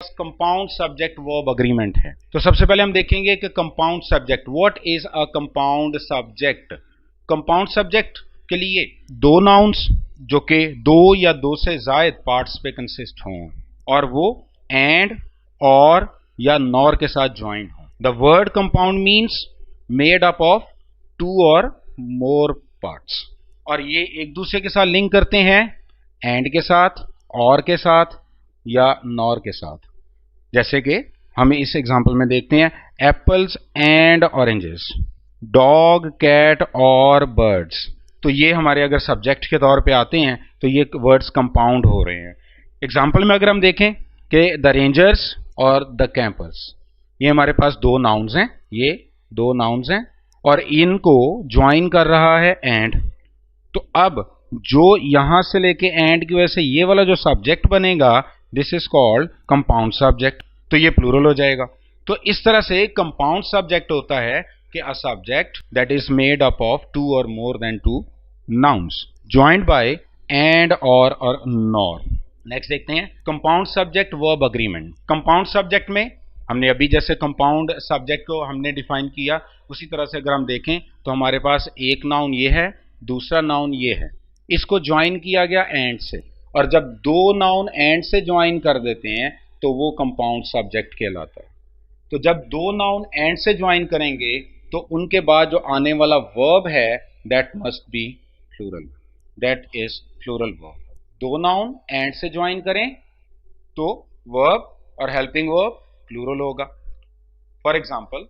Compound subject verb agreement है। तो सबसे पहले हम देखेंगे कि compound subject, what is a compound subject. Compound subject के लिए दो नाउन्स जो कि दो या दो से ज्यादा पार्ट्स पे कंसिस्ट हों और वो एंड और या नॉर के साथ ज्वाइंट हो। The word compound means made up of two और मोर पार्ट्स, और ये एक दूसरे के साथ लिंक करते हैं एंड के साथ, और के साथ या नॉर के साथ। जैसे कि हम इस एग्जांपल में देखते हैं, apples and oranges, dog cat और बर्ड्स। तो ये हमारे अगर सब्जेक्ट के तौर पे आते हैं तो ये वर्ड्स कंपाउंड हो रहे हैं। एग्जांपल में अगर हम देखें कि द रेंजर्स और द कैंपर्स, ये हमारे पास दो नाउन्स हैं, ये दो नाउन्स हैं और इनको ज्वाइन कर रहा है एंड। तो अब जो यहां से लेके एंड की वजह से ये वाला जो सब्जेक्ट बनेगा, this is called compound subject. तो ये प्लूरल हो जाएगा। तो इस तरह से कंपाउंड सब्जेक्ट होता है कि a subject that is made up of two और more than two nouns joined by and और नॉर। नेक्स्ट देखते हैं compound subject verb agreement. Compound subject में हमने अभी जैसे कंपाउंड सब्जेक्ट को हमने डिफाइन किया, उसी तरह से अगर हम देखें तो हमारे पास एक नाउन ये है, दूसरा नाउन ये है, इसको ज्वाइन किया गया एंड से, और जब दो नाउन एंड से ज्वाइन कर देते हैं तो वो कंपाउंड सब्जेक्ट कहलाता है। तो जब दो नाउन एंड से ज्वाइन करेंगे तो उनके बाद जो आने वाला वर्ब है that must be plural, that is plural verb. दो नाउन एंड से ज्वाइन करें तो वर्ब और हेल्पिंग वर्ब प्लूरल होगा। For example,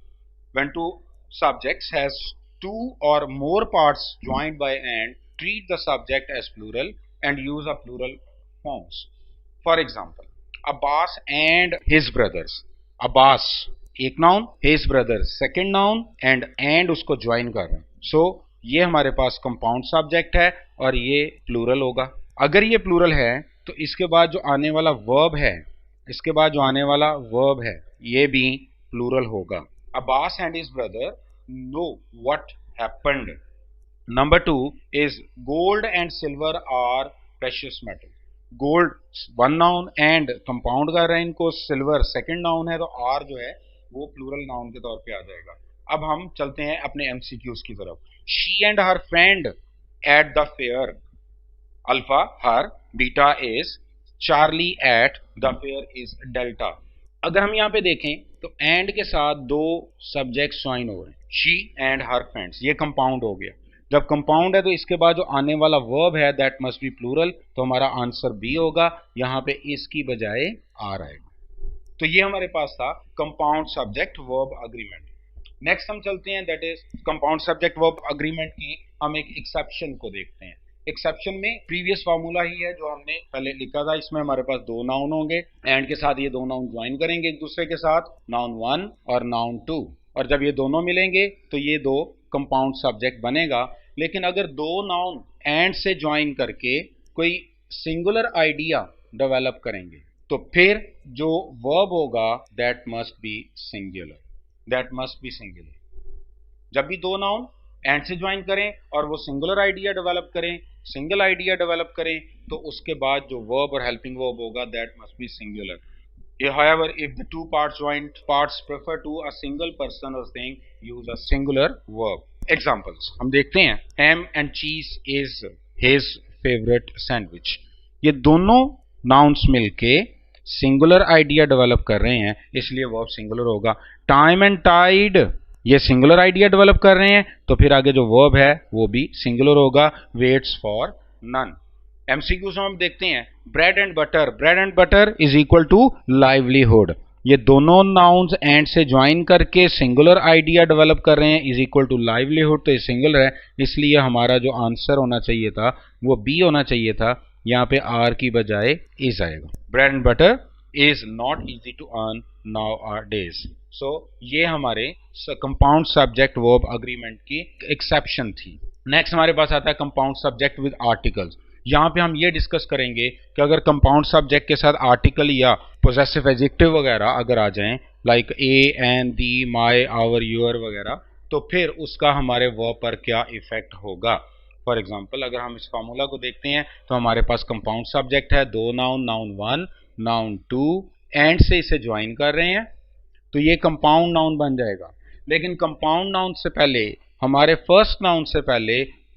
when two subjects has two or more parts joined by and, treat the subject as plural and use a plural forms. For example, Abbas and his brothers. Abbas एक noun, his brothers second noun and उसको join कर रहे हैं। सो ये हमारे पास compound subject है और ये प्लूरल होगा। अगर ये प्लूरल है तो इसके बाद जो आने वाला वर्ब है, इसके बाद जो आने वाला वर्ब है ये भी प्लूरल होगा। Abbas and his brother know what happened. Number 2 is gold and silver are precious metal. Gold one noun and compound कर रहे हैं इनको, silver second noun है तो R जो है वो plural noun के तौर पे आ जाएगा। अब हम चलते हैं अपने MCQs की तरफ। She and her friend at the fair. Alpha her, beta is Charlie at the fair is delta. अगर हम यहाँ पे देखें तो एंड के साथ दो सब्जेक्ट ज्वाइन हो रहे हैं, शी एंड हर फ्रेंड्स, ये कंपाउंड हो गया। जब कंपाउंड है तो इसके बाद जो आने वाला वर्ब है दैट मस्ट बी प्लूरल, तो हमारा आंसर बी होगा। यहाँ पे इसकी बजाय आर आएगा। तो ये हमारे पास था compound subject verb agreement. Next हम चलते हैं that is compound subject verb agreement की हम एक एक्सेप्शन को देखते हैं। एक्सेप्शन में प्रीवियस फार्मूला ही है जो हमने पहले लिखा था। इसमें हमारे पास दो नाउन होंगे, एंड के साथ ये दो नाउन ज्वाइन करेंगे एक दूसरे के साथ, नाउन वन और नाउन टू, और जब ये दोनों मिलेंगे तो ये दो कंपाउंड सब्जेक्ट बनेगा। लेकिन अगर दो नाउन एंड से ज्वाइन करके कोई सिंगुलर आइडिया डेवलप करेंगे तो फिर जो वर्ब होगा that must B singular, that must B singular. जब भी दो नाउन एंड से ज्वाइन करें और वो सिंगुलर आइडिया डेवलप करें, सिंगल आइडिया डेवलप करें, तो उसके बाद जो वर्ब और हेल्पिंग वर्ब होगा that must B singular. However, if the two parts joined parts prefer to a single person or thing, use a singular verb. Examples हम देखते हैं, ham and cheese is his favorite sandwich. ये दोनों nouns मिलके singular idea develop कर रहे हैं, इसलिए वर्ब सिंगुलर होगा। टाइम एंड टाइड, ये सिंगुलर आइडिया डेवलप कर रहे हैं तो फिर आगे जो वर्ब है वो भी सिंगुलर होगा। Waits for none. एमसीक्यूज हम देखते हैं, bread and butter, bread and butter is equal to livelihood. ये दोनों नाउन्स एंड से ज्वाइन करके सिंगुलर आइडिया डेवलप कर रहे हैं, इज इक्वल टू लाइवलीहुड, तो ये सिंगुलर है, इसलिए हमारा जो आंसर होना चाहिए था वो बी होना चाहिए था। यहाँ पे आर की बजाय इज आएगा। Bread and butter is not easy to earn nowadays. So ये हमारे कंपाउंड सब्जेक्ट वर्ब अग्रीमेंट की एक्सेप्शन थी। नेक्स्ट हमारे पास आता है कंपाउंड सब्जेक्ट विद आर्टिकल्स। यहाँ पे हम ये डिस्कस करेंगे कि अगर कंपाउंड सब्जेक्ट के साथ आर्टिकल या पोजेसिव एडजेक्टिव वगैरह अगर आ जाएं, like a, an, the, my, our, your वगैरह, तो फिर उसका हमारे वर्ब पर क्या इफेक्ट होगा। फॉर एग्जाम्पल अगर हम इस फार्मूला को देखते हैं तो हमारे पास कंपाउंड सब्जेक्ट है, दो noun, noun one, noun two and से इसे ज्वाइन कर रहे हैं तो ये कंपाउंड नाउन बन जाएगा। लेकिन कंपाउंड नाउन से पहले हमारे फर्स्ट नाउन से पहले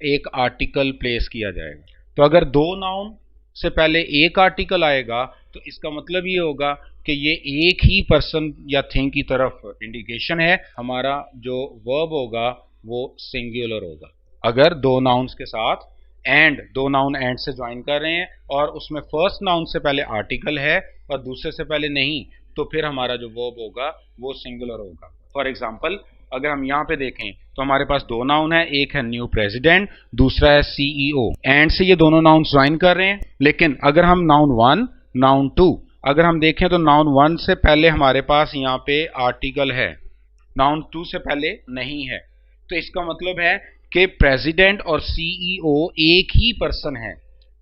एक आर्टिकल प्लेस किया जाएगा। तो अगर दो नाउन से पहले एक आर्टिकल आएगा तो इसका मतलब ये होगा कि ये एक ही पर्सन या थिंग की तरफ इंडिकेशन है। हमारा जो वर्ब होगा वो सिंगुलर होगा। अगर दो नाउन्स के साथ एंड, दो नाउन एंड से ज्वाइन कर रहे हैं और उसमें फर्स्ट नाउन से पहले आर्टिकल है और दूसरे से पहले नहीं, तो फिर हमारा जो वर्ब होगा वो सिंगुलर होगा। फॉर एग्जाम्पल अगर हम यहाँ पे देखें तो हमारे पास दो नाउन है, एक है न्यू प्रेसिडेंट, दूसरा है सीईओ। एंड से ये दोनों नाउन ज्वाइन कर रहे हैं। लेकिन अगर हम नाउन वन, नाउन टू अगर हम देखें तो नाउन वन से पहले हमारे पास यहाँ पे आर्टिकल है, नाउन टू से पहले नहीं है। तो इसका मतलब है कि प्रेसिडेंट और सीईओ एक ही पर्सन है।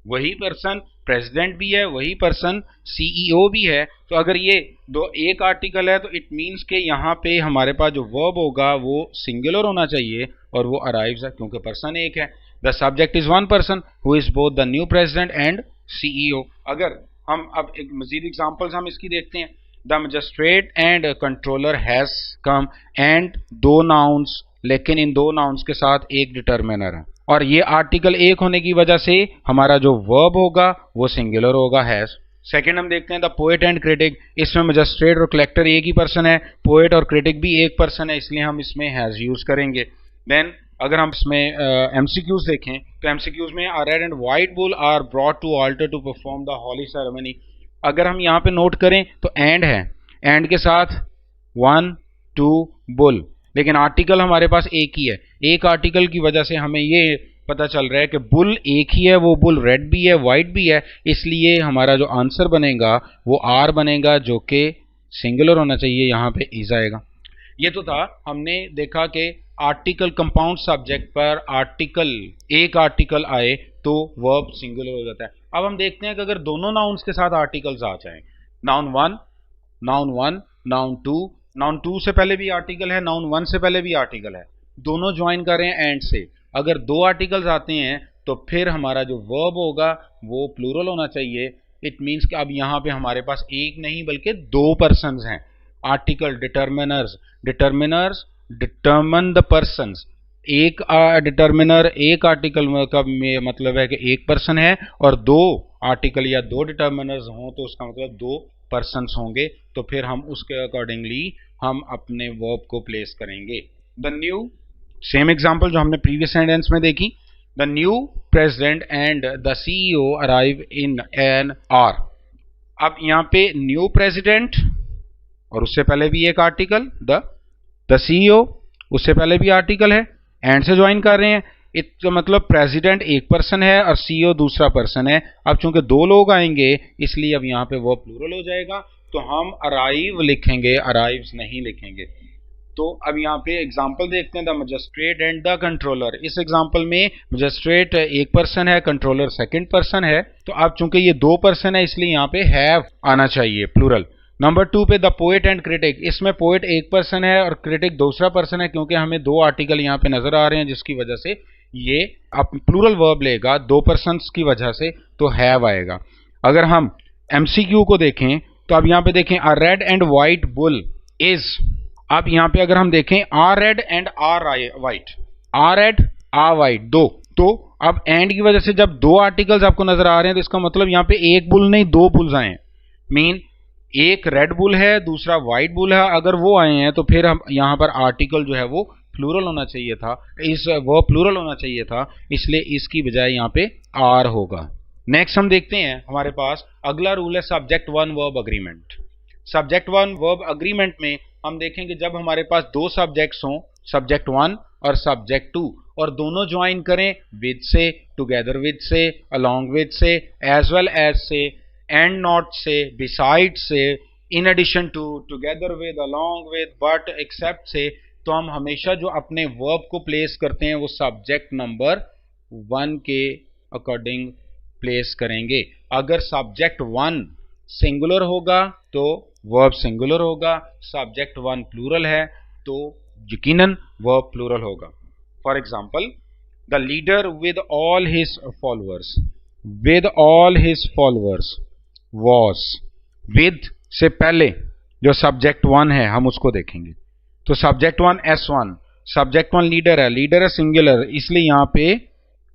वही पर्सन प्रेसिडेंट भी है, वही पर्सन सीईओ भी है। तो अगर ये दो एक आर्टिकल है तो इट मीन्स के यहाँ पे हमारे पास जो वर्ब होगा वो सिंगुलर होना चाहिए और वो अराइव्स है क्योंकि पर्सन एक है। The subject is one person who is both the new president and CEO. अगर हम अब एक मजीद एग्जांपल्स हम इसकी देखते हैं। The magistrate and controller has come and दो नाउन्स, लेकिन इन दो नाउन्स के साथ एक डिटर्मिनर है और ये आर्टिकल एक होने की वजह से हमारा जो वर्ब होगा वो सिंगुलर होगा, हैज। सेकंड हम देखते हैं द पोएट एंड क्रिटिक। इसमें मजिस्ट्रेट और कलेक्टर एक ही पर्सन है, पोएट और क्रिटिक भी एक पर्सन है, इसलिए हम इसमें हैज यूज करेंगे। देन अगर हम इसमें एमसीक्यूज देखें तो एमसीक्यूज में a red and white bull are brought to altar to perform the holy ceremony. अगर हम यहाँ पे नोट करें तो एंड है, एंड के साथ वन टू बुल, लेकिन आर्टिकल हमारे पास एक ही है। एक आर्टिकल की वजह से हमें ये पता चल रहा है कि बुल एक ही है, वो बुल रेड भी है वाइट भी है, इसलिए हमारा जो आंसर बनेगा वो आर बनेगा जो कि सिंगुलर होना चाहिए, यहाँ पे इज आएगा। ये तो था, हमने देखा कि आर्टिकल कंपाउंड सब्जेक्ट पर आर्टिकल, एक आर्टिकल आए तो वर्ब सिंगुलर हो जाता है। अब हम देखते हैं कि अगर दोनों नाउन्स के साथ आर्टिकल्स आ जाएं, नाउन वन, नाउन टू से पहले भी आर्टिकल है, नाउन वन से पहले भी आर्टिकल है, दोनों ज्वाइन कर रहे हैं एंड से। अगर दो आर्टिकल्स आते हैं तो फिर हमारा जो वर्ब होगा वो प्लूरल होना चाहिए। इट मीन्स कि अब यहाँ पे हमारे पास एक नहीं बल्कि दो पर्सन्स हैं। Article determiners, determiners determine the persons. एक डिटर्मिनर एक आर्टिकल का मतलब है कि एक पर्सन है, और दो आर्टिकल या दो डिटर्मिनर्स हों तो उसका मतलब दो पर्सन्स होंगे। तो फिर हम उसके अकॉर्डिंगली हम अपने वर्ब को प्लेस करेंगे। द न्यू, सेम एग्जांपल जो हमने प्रीवियस सेंटेंस में देखी, the new president and the CEO arrive in an hour. अब यहाँ पे न्यू प्रेसिडेंट और उससे पहले भी एक आर्टिकल, द सीईओ उससे पहले भी आर्टिकल है, एंड से ज्वाइन कर रहे हैं। इसका मतलब प्रेसिडेंट एक पर्सन है और सीईओ दूसरा पर्सन है। अब चूंकि दो लोग आएंगे इसलिए अब यहाँ पे वर्ब प्लूरल हो जाएगा, तो हम अराइव लिखेंगे, अराइव्स नहीं लिखेंगे। तो अब यहाँ पे एग्जांपल देखते हैं, the magistrate and the controller. इस एग्जांपल में मजिस्ट्रेट एक पर्सन है, कंट्रोलर सेकंड पर्सन है। तो अब चूंकि ये दो पर्सन है इसलिए यहाँ पे हैव आना चाहिए प्लूरल। नंबर टू पे द पोएट एंड क्रिटिक। इसमें पोएट एक पर्सन है और क्रिटिक दूसरा पर्सन है, क्योंकि हमें दो आर्टिकल यहाँ पे नजर आ रहे हैं जिसकी वजह से ये अब प्लूरल वर्ब लेगा दो पर्सन्स की वजह से, तो हैव आएगा। अगर हम एमसीक्यू को देखें तो अब यहाँ पे देखें, a red and white bull is. अब यहाँ पे अगर हम देखें, a red and are white, a red a white, दो। तो अब एंड की वजह से जब दो आर्टिकल्स आपको नजर आ रहे हैं तो इसका मतलब यहाँ पे एक बुल नहीं दो बुल्स आए हैं। मीन एक रेड बुल है दूसरा व्हाइट बुल है, अगर वो आए हैं तो फिर हम यहाँ पर आर्टिकल जो है वो प्लूरल होना चाहिए था, वो प्लूरल होना चाहिए था, इसलिए इसकी बजाय यहाँ पे आर होगा। नेक्स्ट हम देखते हैं, हमारे पास अगला रूल है subject one verb agreement. Subject one verb agreement में हम देखेंगे जब हमारे पास दो सब्जेक्ट्स हों, सब्जेक्ट वन और सब्जेक्ट टू, और दोनों ज्वाइन करें विद से, टुगेदर विद से, अलोंग विद से, एज वेल एज से, एंड नॉट से, बिसाइड से, in addition to, together with, along with, but, except से, तो हम हमेशा जो अपने वर्ब को प्लेस करते हैं वो सब्जेक्ट नंबर वन के अकॉर्डिंग प्लेस करेंगे। अगर सब्जेक्ट वन सिंगुलर होगा तो वर्ब सिंगुलर होगा, सब्जेक्ट वन प्लूरल है तो यकीनन वर्ब प्लूरल होगा। For example, the leader with all his followers, with all his followers was, with से पहले जो सब्जेक्ट वन है हम उसको देखेंगे। तो subject one S1, subject one leader है सिंगुलर, इसलिए यहाँ पे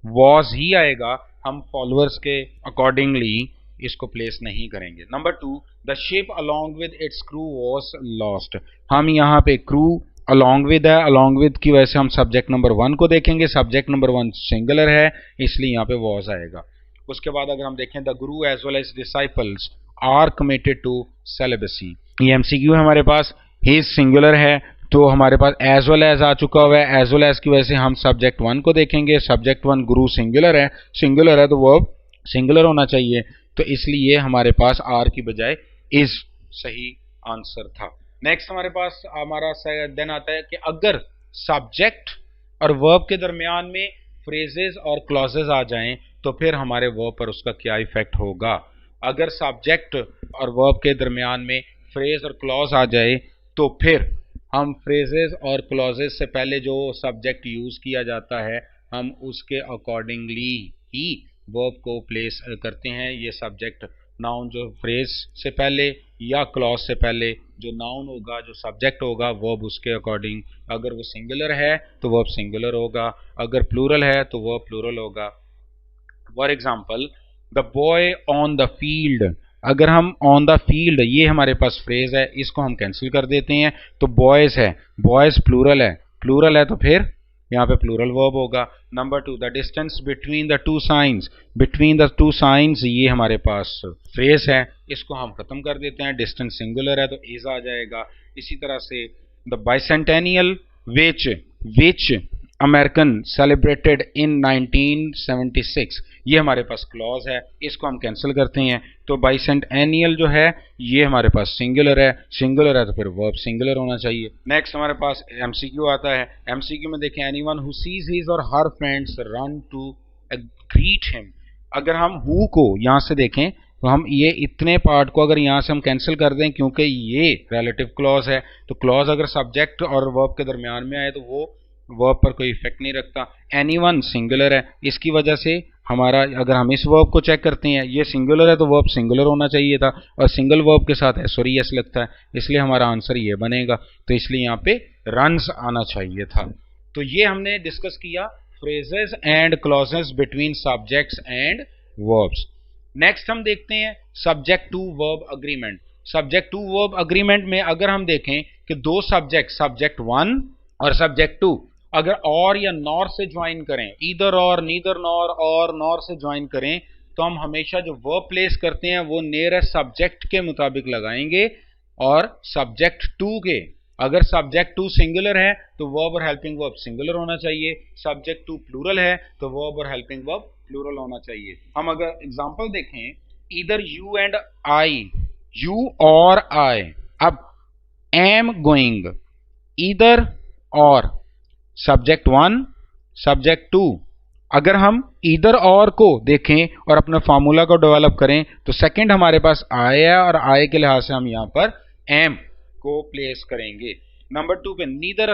वॉज ही आएगा, हम फॉलोअर्स के अकॉर्डिंगली इसको प्लेस नहीं करेंगे। Number 2, the ship along with its crew was lost, हम यहाँ पे क्रू अलोंग विद है, अलोंग विद की वजह से हम सब्जेक्ट नंबर 1 को देखेंगे, सब्जेक्ट नंबर 1 सिंगुलर है इसलिए यहाँ पे वॉज आएगा। उसके बाद अगर हम देखें, the guru as well as disciples are committed to celibacy, ये एमसीक्यू है हमारे पास, ही सिंगुलर है तो हमारे पास एज वेल एज आ चुका हुआ है, एज वेल एज की वजह से हम सब्जेक्ट 1 को देखेंगे, सब्जेक्ट 1 गुरु सिंगुलर है तो वर्ब सिंगुलर होना चाहिए, तो इसलिए हमारे पास आर की बजाय इज सही आंसर था। नेक्स्ट हमारे पास हमारा देन आता है कि अगर सब्जेक्ट और वर्ब के दरमियान में फ्रेजेस और क्लॉजेस आ जाएं तो फिर हमारे वर्ब पर उसका क्या इफेक्ट होगा। अगर सब्जेक्ट और वर्ब के दरमियान में फ्रेज और क्लॉज आ जाए तो फिर हम फ्रेजेस और क्लॉजेस से पहले जो सब्जेक्ट यूज किया जाता है हम उसके अकॉर्डिंगली ही वर्ब को प्लेस करते हैं। ये सब्जेक्ट नाउन जो फ्रेज से पहले या क्लॉज से पहले जो नाउन होगा, जो सब्जेक्ट होगा, वर्ब उसके अकॉर्डिंग, अगर वो सिंगुलर है तो वर्ब सिंगुलर होगा, अगर प्लूरल है तो वर्ब प्लूरल होगा। For example, the boy on the field, अगर हम ऑन द फील्ड, ये हमारे पास फ्रेज है, इसको हम कैंसिल कर देते हैं तो बॉयज है, बॉयज प्लूरल है तो फिर यहाँ पे प्लूरल वर्ब होगा। Number 2, the distance between the two science, ये हमारे पास फ्रेज है, इसको हम खत्म कर देते हैं, डिस्टेंस सिंगुलर है तो इज आ जाएगा। इसी तरह से the bicentennial which American celebrated in 1976, ये हमारे पास क्लॉज है, इसको हम कैंसिल करते हैं तो बाइसेंटेनियल जो है ये हमारे पास सिंगुलर है तो फिर वर्ब सिंगुलर होना चाहिए। नेक्स्ट हमारे पास एमसीक्यू आता है। एमसीक्यू में देखें, एनीवन हु सीज हिज और her friends run to greet him, अगर हम हु को यहाँ से देखें तो हम ये इतने पार्ट को अगर यहाँ से हम कैंसिल कर दें क्योंकि ये रिलेटिव क्लॉज है, तो क्लॉज अगर सब्जेक्ट और वर्ब के दरमियान में आए तो वो वर्ब पर कोई इफेक्ट नहीं रखता। एनीवन सिंगुलर है, इसकी वजह से हमारा, अगर हम इस वर्ब को चेक करते हैं, ये सिंगुलर है तो वर्ब सिंगुलर होना चाहिए था और सिंगल वर्ब के साथ एस और एस लगता है, इसलिए हमारा आंसर ये बनेगा, तो इसलिए यहाँ पे रन्स आना चाहिए था। तो ये हमने डिस्कस किया phrases and clauses between subjects and verbs. Next हम देखते हैं subject to verb agreement. Subject to verb agreement में अगर हम देखें कि दो सब्जेक्ट 1 और सब्जेक्ट 2 अगर और या नॉर से ज्वाइन करें, ईदर और, नीदर नॉर और नॉर से ज्वाइन करें, तो हम हमेशा जो वर्ब प्लेस करते हैं वो नियरेस्ट सब्जेक्ट के मुताबिक लगाएंगे और सब्जेक्ट 2 के, अगर सब्जेक्ट 2 सिंगुलर है तो वर्ब और हेल्पिंग वर्ब सिंगुलर होना चाहिए, सब्जेक्ट 2 प्लूरल है तो वर्ब और हेल्पिंग वर्ब प्लूरल होना चाहिए। हम अगर एग्जांपल देखें, either you and I, you और आई, अब एम गोइंग, ईदर और, सब्जेक्ट 1 सब्जेक्ट 2, अगर हम ईदर और को देखें और अपने फार्मूला को डेवलप करें तो सेकंड हमारे पास आय है और आय के लिहाज से हम यहाँ पर एम को प्लेस करेंगे। नंबर 2 पे नीदर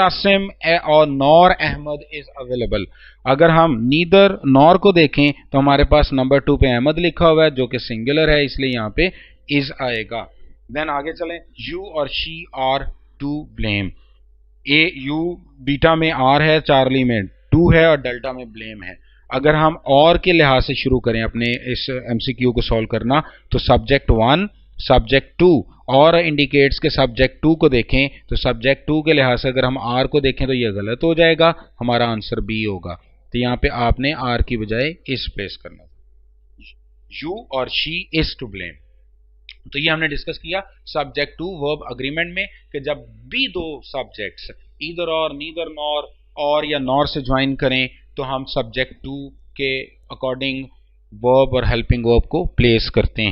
आसिम और नॉर अहमद इज अवेलेबल, अगर हम नीदर नॉर को देखें तो हमारे पास नंबर 2 पे अहमद लिखा हुआ है जो कि सिंगुलर है इसलिए यहाँ पे इज आएगा। देन आगे चलें, यू और she are to blame, you beta में आर है, चार्ली में 2 है और डेल्टा में ब्लेम है। अगर हम और के लिहाज से शुरू करें अपने इस एमसीक्यू को सॉल्व करना तो सब्जेक्ट 1 सब्जेक्ट 2 और इंडिकेट्स के सब्जेक्ट 2 को देखें तो सब्जेक्ट 2 के लिहाज से अगर हम आर को देखें तो ये गलत हो जाएगा, हमारा आंसर बी होगा। तो यहाँ पे आपने आर की बजाय इस प्लेस करना, यू और शी इज टू ब्लेम। तो ये हमने डिस्कस किया सब्जेक्ट टू वर्ब अग्रीमेंट में कि जब भी दो सब्जेक्ट्स ईदर और, नीदर नॉर और या नॉर से ज्वाइन करें तो हम सब्जेक्ट टू के अकॉर्डिंग वर्ब और हेल्पिंग वर्ब को प्लेस करते हैं।